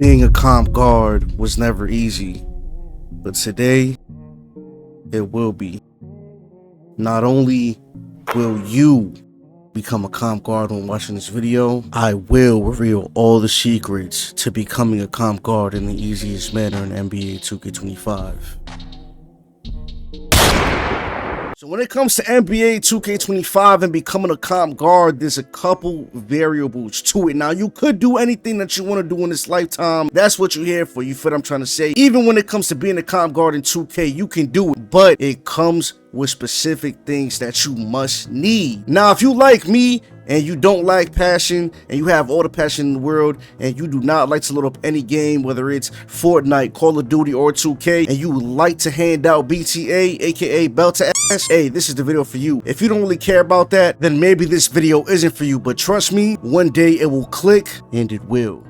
Being a comp guard was never easy, but today it will be. Not only will you become a comp guard when watching this video, I will reveal all the secrets to becoming a comp guard in the easiest manner in NBA 2K25. So when it comes to NBA 2K25 and becoming a comp guard, there's a couple variables to it. Now, you could do anything that you want to do in this lifetime. That's what you're here for. You feel what I'm trying to say? Even when it comes to being a comp guard in 2K, you can do it, but it comes with specific things that you must need. Now, if you like me and you don't like passion and you have all the passion in the world and you do not like to load up any game, whether it's Fortnite, Call of Duty, or 2K, and you like to hand out BTA, aka belt to ass, hey, this is the video for you. If you don't really care about that, then maybe this video isn't for you, but trust me, one day it will click, and it will.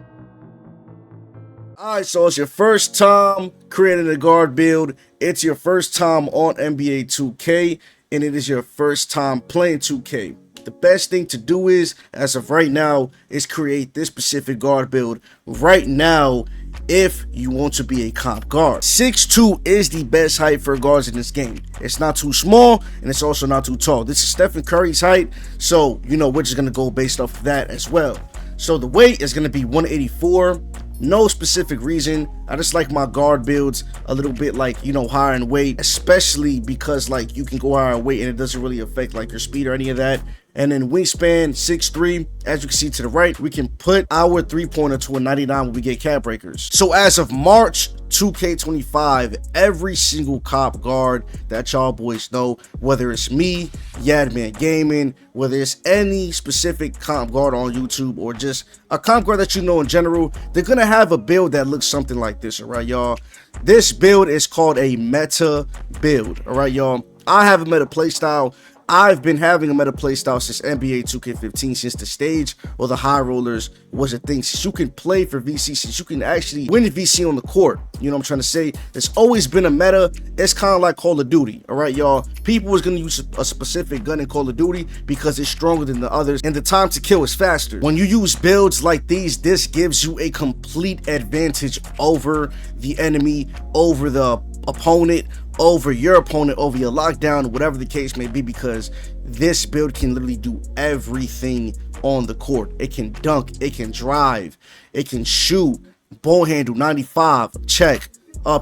Alright, so it's your first time creating a guard build, it's your first time on NBA 2K, and it is your first time playing 2K. The best thing to do is, as of right now, is create this specific guard build right now if you want to be a comp guard. 6'2" is the best height for guards in this game. It's not too small, and it's also not too tall. This is Stephen Curry's height, so, you know, we're just going to go based off of that as well. So the weight is going to be 184. No specific reason. I just like my guard builds a little bit, like, you know, higher in weight, especially because, like, you can go higher in weight and it doesn't really affect like your speed or any of that. And then wingspan 6'3", as you can see to the right, we can put our three-pointer to a 99 when we get cap breakers. So as of March 2K25, every single comp guard that y'all boys know, whether it's me, Yadman Gaming, whether it's any specific comp guard on YouTube or just a comp guard that you know in general, they're gonna have a build that looks something like this, all right, y'all? This build is called a meta build, all right, y'all? I have a meta playstyle. I've been having a meta playstyle since NBA 2K15, since the stage or the high rollers was a thing, since you can play for VC, since you can actually win VC on the court. You know what I'm trying to say? There's always been a meta. It's kind of like Call of Duty, all right, y'all? People was going to use a specific gun in Call of Duty because it's stronger than the others and the time to kill is faster. When you use builds like these, this gives you a complete advantage over the enemy, over the opponent, over your opponent, over your lockdown, whatever the case may be, because this build can literally do everything on the court. It can dunk, it can drive, it can shoot, ball handle 95, check,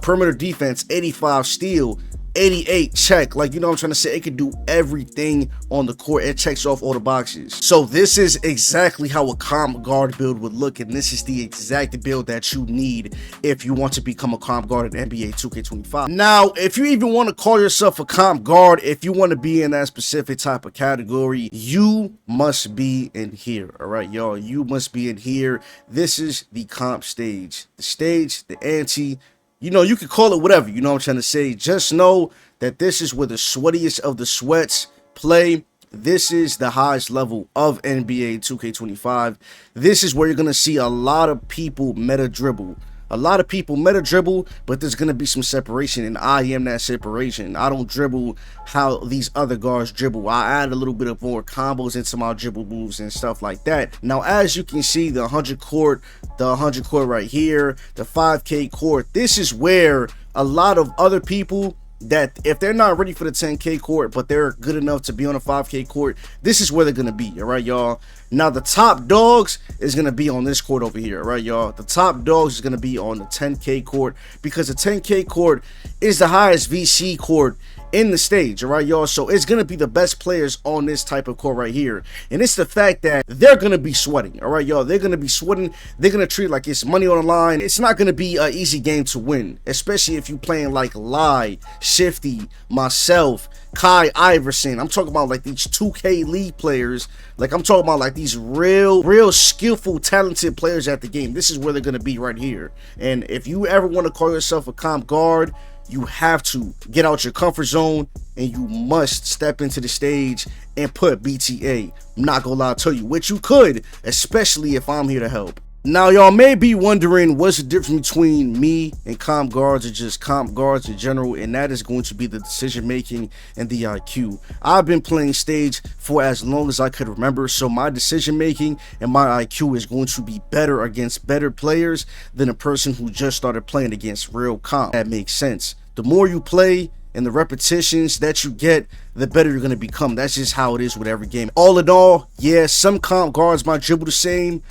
perimeter defense 85, steal 88, check. Like, you know what I'm trying to say? It can do everything on the court. It checks off all the boxes. So this is exactly how a comp guard build would look, and this is the exact build that you need if you want to become a comp guard in NBA 2K25. Now, if you even want to call yourself a comp guard, if you want to be in that specific type of category, you must be in here, all right, y'all? You must be in here. This is the comp stage. The stage, the ante, you know, you can call it whatever, you know what I'm trying to say. Just know that this is where the sweatiest of the sweats play. This is the highest level of NBA 2K25. This is where you're going to see a lot of people meta dribble. A lot of people meta dribble, but there's going to be some separation, and I am that separation. I don't dribble how these other guards dribble. I add a little bit of more combos into my dribble moves and stuff like that. Now, as you can see, the 100 court right here, the 5K court, this is where a lot of other people that if they're not ready for the 10K court, but they're good enough to be on a 5K court, this is where they're going to be, all right, y'all? Now, the top dogs is going to be on this court over here, all right, y'all? The top dogs is going to be on the 10K court because the 10K court is the highest VC court in the stage, all right, y'all? So it's going to be the best players on this type of court right here. And it's the fact that they're going to be sweating, all right, y'all? They're going to be sweating. They're going to treat it like it's money on the line. It's not going to be an easy game to win, especially if you're playing like Lai, Shifty, myself, Kai Iverson. I'm talking about like these 2K League players. Like, I'm talking about like these real skillful, talented players at the game. This is where they're going to be right here. And if you ever want to call yourself a comp guard, you have to get out your comfort zone and you must step into the stage and put BTA. I'm not gonna lie to you, which you could, especially if I'm here to help. Now, y'all may be wondering what's the difference between me and comp guards or just comp guards in general, and that is going to be the decision making and the IQ. I've been playing stage for as long as I could remember, so my decision making and my IQ is going to be better against better players than a person who just started playing against real comp. That makes sense. The more you play and the repetitions that you get, the better you're going to become. That's just how it is with every game. All in all, yeah, some comp guards might dribble the same,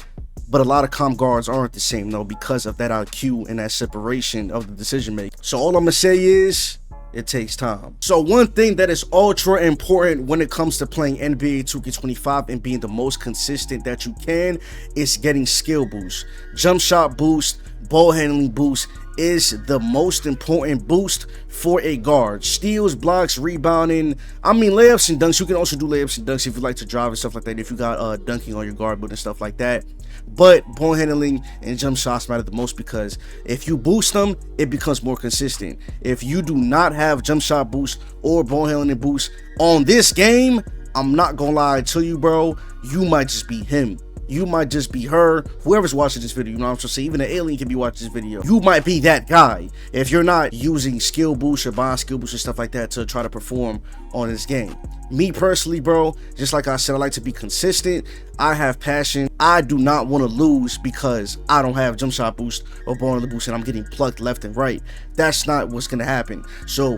but a lot of comp guards aren't the same though, because of that IQ and that separation of the decision making. So all I'm gonna say is, it takes time. So one thing that is ultra important when it comes to playing NBA 2K25 and being the most consistent that you can is getting skill boost. Jump shot boost, ball handling boost is the most important boost for a guard. Steals, blocks, rebounding, I mean layups and dunks. You can also do layups and dunks if you like to drive and stuff like that, if you got dunking on your guard build and stuff like that. But ball handling and jump shots matter the most, because if you boost them, it becomes more consistent. If you do not have jump shot boost or ball handling boost on this game, I'm not gonna lie to you, bro, you might just be him. You might just be her. Whoever's watching this video, you know what I'm trying to say? Even an alien can be watching this video. You might be that guy if you're not using skill boost or buying skill boost and stuff like that to try to perform on this game. Me personally, bro, just like I said, I like to be consistent. I have passion. I do not want to lose because I don't have jump shot boost or ball handling boost and I'm getting plucked left and right. That's not what's going to happen. So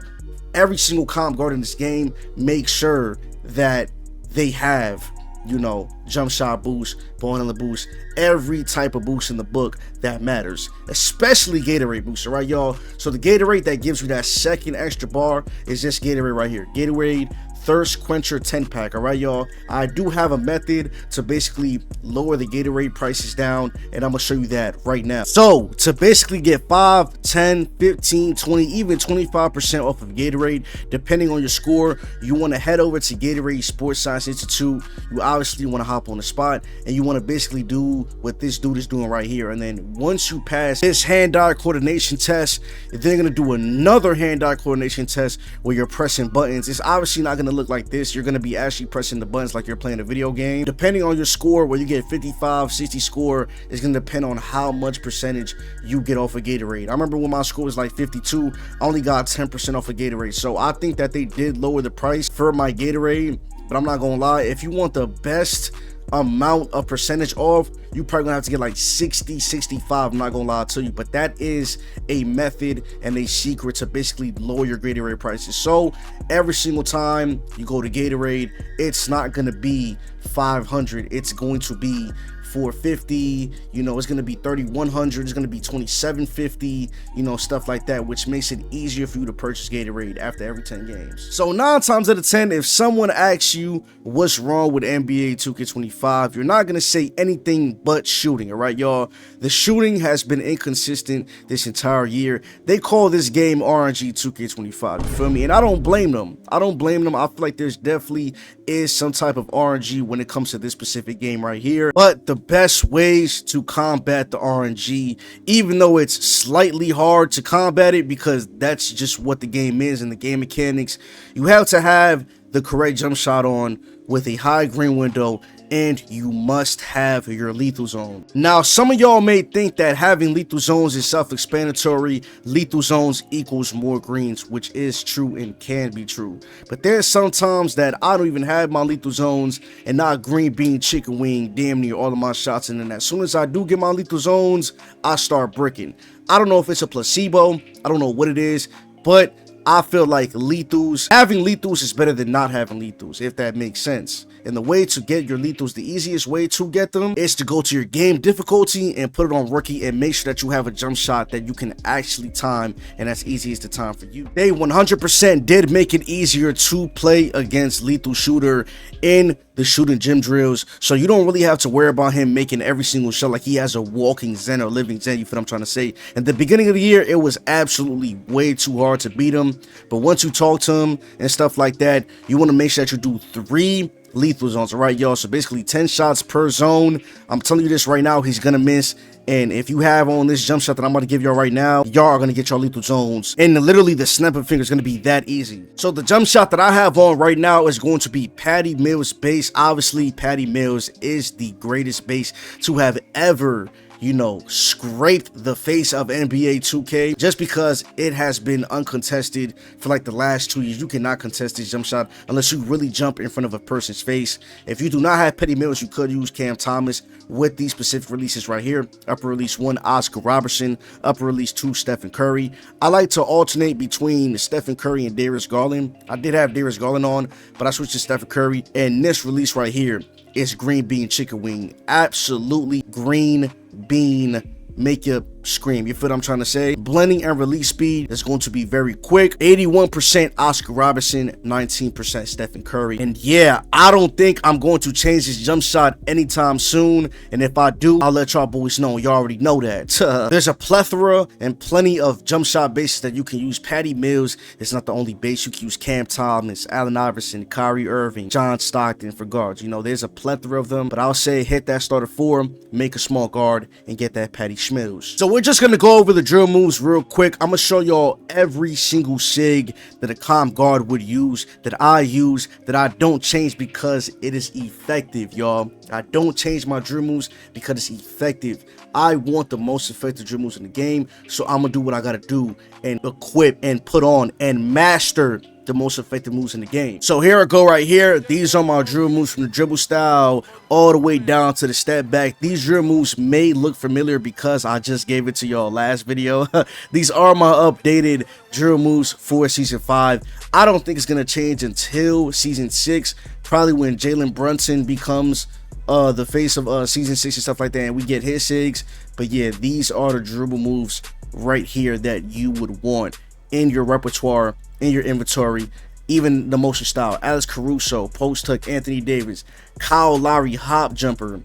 every single comp guard in this game, make sure that they have, you know, jump shot boost, ball handling boost, every type of boost in the book that matters, especially Gatorade boost. All right, y'all. So the Gatorade that gives you that second extra bar is this Gatorade right here. Gatorade Thirst Quencher 10-pack. All right, y'all. I do have a method to basically lower the Gatorade prices down, and I'm gonna show you that right now. So to basically get 5, 10, 15, 20, even 25% off of Gatorade, depending on your score, you want to head over to Gatorade Sports Science Institute. You obviously want to hop on the spot, and you want to basically do what this dude is doing right here. And then once you pass this hand-eye coordination test, then you're gonna do another hand-eye coordination test where you're pressing buttons. It's obviously not gonna look like this. You're going to be actually pressing the buttons like you're playing a video game. Depending on your score, where you get 55, 60 score, is going to depend on how much percentage you get off of Gatorade. I remember when my score was like 52, I only got 10% off of Gatorade. So I think that they did lower the price for my Gatorade, but I'm not going to lie, if you want the best amount of percentage off, you probably gonna have to get like 60, 65. I'm not gonna lie to you, but that is a method and a secret to basically lower your Gatorade prices. So every single time you go to Gatorade, it's not gonna be 500, it's going to be 450, you know, it's going to be 3100, it's going to be 2750, you know, stuff like that, which makes it easier for you to purchase Gatorade after every 10 games. So 9 times out of 10, if someone asks you what's wrong with NBA 2K25, you're not going to say anything but shooting. All right, y'all, the shooting has been inconsistent this entire year. They call this game RNG 2K25, you feel me? And I don't blame them. I feel like there's definitely is some type of RNG when it comes to this specific game right here, but the best ways to combat the RNG, even though it's slightly hard to combat it because that's just what the game is and the game mechanics, you have to have the correct jump shot on with a high green window, and you must have your lethal zone. Now, some of y'all may think that having lethal zones is self-explanatory. Lethal zones equals more greens, which is true and can be true. But there's sometimes that I don't even have my lethal zones and not green bean chicken wing damn near all of my shots. And then as soon as I do get my lethal zones, I start bricking. I don't know if it's a placebo. I don't know what it is, but I feel like having lethals is better than not having lethals, if that makes sense. And the way to get your lethals, the easiest way to get them is to go to your game difficulty and put it on rookie and make sure that you have a jump shot that you can actually time, and that's easy as the time for you. They 100% did make it easier to play against lethal shooter in the shooting gym drills, so you don't really have to worry about him making every single shot like he has a walking zen or living zen, you feel what I'm trying to say. At the beginning of the year, it was absolutely way too hard to beat him, but once you talk to him and stuff like that, you want to make sure that you do 3 lethal zones. All right, y'all, so basically 10 shots per zone. I'm telling you this right now, he's gonna miss. And if you have on this jump shot that I'm about to give y'all right now, y'all are going to get your lethal zones. And literally the snap of fingers is going to be that easy. So the jump shot that I have on right now is going to be Patty Mills base. Obviously, Patty Mills is the greatest base to have ever you know, scraped the face of NBA 2K just because it has been uncontested for like the last 2 years. You cannot contest this jump shot unless you really jump in front of a person's face. If you do not have Petty Mills, you could use Cam Thomas with these specific releases right here. Upper release 1, Oscar Robertson. Upper release 2, Stephen Curry. I like to alternate between Stephen Curry and Darius Garland. I did have Darius Garland on, but I switched to Stephen Curry. And this release right here is green bean chicken wing. Absolutely green bean, make you scream. You feel what I'm trying to say? Blending and release speed is going to be very quick. 81% Oscar Robertson, 19% Stephen Curry. And yeah, I don't think I'm going to change this jump shot anytime soon. And if I do, I'll let y'all boys know. You already know that. There's a plethora and plenty of jump shot bases that you can use. Patty Mills is not the only base. You can use Cam Thomas, Allen Iverson, Kyrie Irving, John Stockton for guards. You know, there's a plethora of them. But I'll say hit that starter forum, make a small guard, and get that Patty Schmills. So we're just gonna go over the drill moves real quick. I'm gonna show y'all every single sig that a comp guard would use, that I use, that I don't change because it is effective, y'all. I don't change my drill moves because it's effective. I want the most effective drill moves in the game, so I'm gonna do what I gotta do and equip and put on and master the most effective moves in the game. So here I go right here. These are my drill moves from the dribble style all the way down to the step back. These drill moves may look familiar because I just gave it to y'all last video. These are my updated drill moves for season 5. I don't think it's gonna change until season 6, probably when Jalen Brunson becomes the face of season 6 and stuff like that, and we get his sigs. But yeah, these are the dribble moves right here that you would want in your repertoire, in your inventory. Even the motion style: Alex Caruso, post hook, Anthony Davis, Kyle Lowry, hop jumper,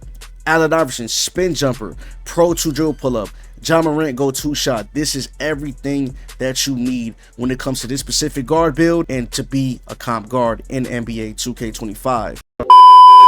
Allen Iverson, spin jumper, Pro 2 dribble pull up, John Morant go 2 shot. This is everything that you need when it comes to this specific guard build and to be a comp guard in NBA 2K25.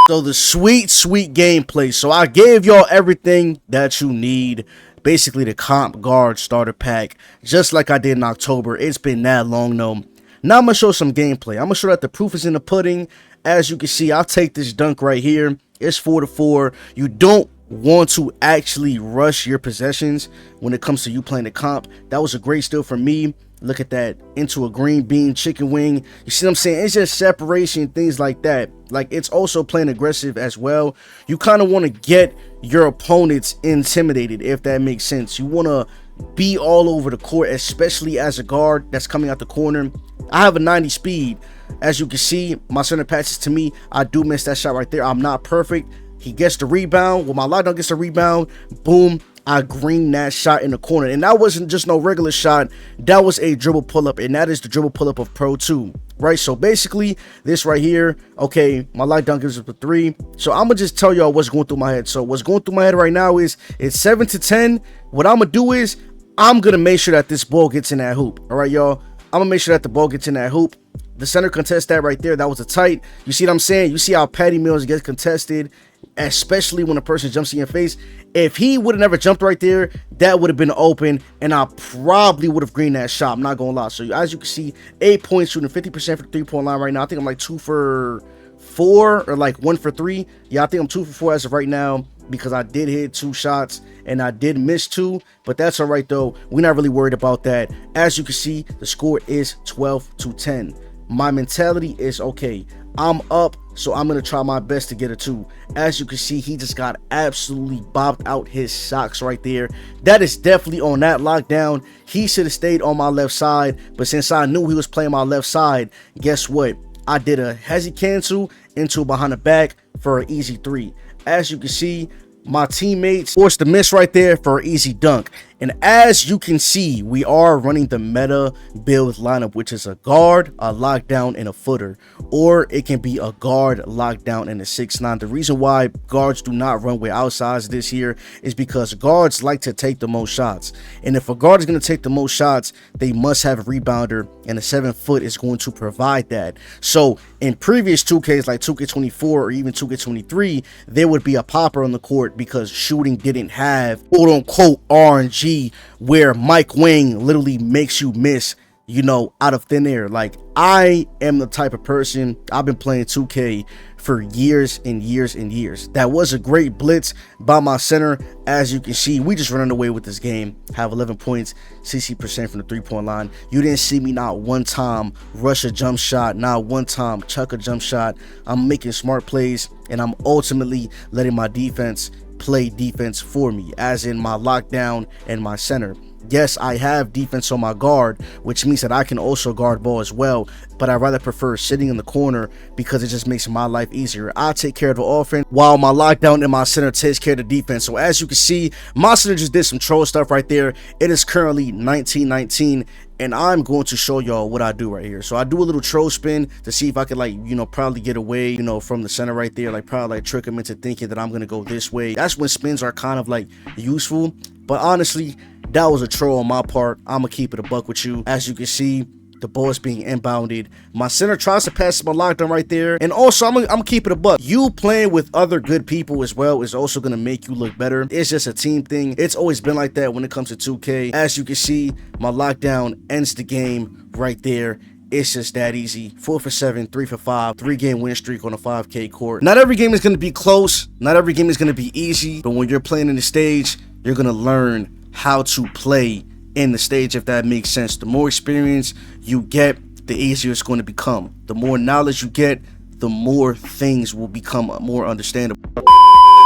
So the sweet gameplay. So I gave y'all everything that you need. Basically the comp guard starter pack, just like I did in October. It's been that long though. Now I'm gonna show some gameplay. I'm gonna show that the proof is in the pudding. As you can see, I'll take this dunk right here. It's 4-4. You don't want to actually rush your possessions when it comes to you playing the comp. That was a great steal for me. Look at that, into a green bean chicken wing. You see what I'm saying? It's just separation, things like that. Like, it's also playing aggressive as well. You kind of want to get your opponents intimidated, if that makes sense. You want to be all over the court, especially as a guard that's coming out the corner. I have a 90 speed. As you can see, my center passes to me. I do miss that shot right there. I'm not perfect. He gets the rebound. Well, my lockdown gets the rebound. Boom. I green that shot in the corner. And that wasn't just no regular shot. That was a dribble pull-up. And that is the dribble pull-up of Pro 2. Right? So basically, this right here, okay, my light dunk gives up a 3. So I'm going to just tell y'all what's going through my head. So what's going through my head right now is it's 7-10. What I'm going to do is I'm going to make sure that this ball gets in that hoop. All right, y'all. I'm going to make sure that the ball gets in that hoop. The center contest that right there. That was a tight. You see what I'm saying? You see how Patty Mills gets contested, especially when a person jumps in your face. If he would have never jumped right there, that would have been open, and I probably would have greened that shot. I'm not gonna lie. So as you can see, 8 points, shooting 50% for the 3-point line right now. I think I'm like 2 for 4 or like 1 for 3. Yeah, I think I'm 2 for 4 as of right now, because I did hit 2 shots and I did miss 2, but that's all right though. We're not really worried about that. As you can see, the score is 12-10. My mentality is, okay, I'm up, so I'm going to try my best to get a 2. As you can see, he just got absolutely bopped out his socks right there. That is definitely on that lockdown. He should have stayed on my left side, but since I knew he was playing my left side, guess what? I did a hezzy cancel into behind the back for an easy 3. As you can see, my teammates forced the miss right there for an easy dunk. And as you can see, we are running the meta build lineup, which is a guard, a lockdown, and a footer. Or it can be a guard, lockdown, and a 6'9". The reason why guards do not run with outsides this year is because guards like to take the most shots. And if a guard is going to take the most shots, they must have a rebounder, and a 7-foot is going to provide that. So in previous 2Ks like 2K24 or even 2K23, there would be a popper on the court because shooting didn't have quote-unquote RNG, where Mike Wing literally makes you miss you know, out of thin air. Like, I am the type of person, I've been playing 2K for years and years and years. That was a great blitz by my center. As you can see, we just running away with this game. Have 11 points, 60% from the 3-point line. You didn't see me not one time rush a jump shot, not one time chuck a jump shot. I'm making smart plays, and I'm ultimately letting my defense play defense for me, as in my lockdown and my center. Yes, I have defense on my guard, which means that I can also guard ball as well, but I rather prefer sitting in the corner because it just makes my life easier. I take care of the offense while my lockdown and my center takes care of the defense. So as you can see, my center just did some troll stuff right there. It is currently 19-19, and I'm going to show y'all what I do right here. So I do a little troll spin to see if I could, like, you know, probably get away, you know, from the center right there, like probably like trick him into thinking that I'm going to go this way. That's when spins are kind of like useful, but honestly, that was a troll on my part. I'm gonna keep it a buck with you. As you can see, the ball is being inbounded. My center tries to pass my lockdown right there. And also, I'm gonna keep it a buck. You playing with other good people as well is also gonna make you look better. It's just a team thing. It's always been like that when it comes to 2K. As you can see, my lockdown ends the game right there. It's just that easy. 4 for 7, 3 for 5, 3-game win streak on a 5K court. Not every game is gonna be close. Not every game is gonna be easy. But when you're playing in the stage, you're gonna learn how to play in the stage, if that makes sense. The more experience you get, the easier it's going to become. The more knowledge you get, the more things will become more understandable.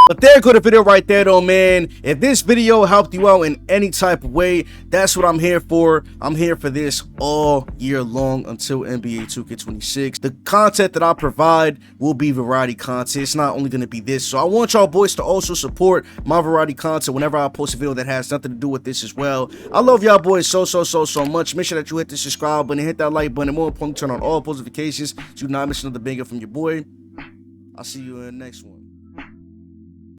But there go the video right there though, man. If this video helped you out in any type of way, that's what I'm here for. I'm here for this all year long until NBA 2K26. The content that I provide will be variety content. It's not only going to be this. So I want y'all boys to also support my variety content whenever I post a video that has nothing to do with this as well. I love y'all boys so much. Make sure that you hit the subscribe button, hit that like button, and more importantly, turn on all post notifications so you're not missing another banger from your boy. I'll see you in the next one.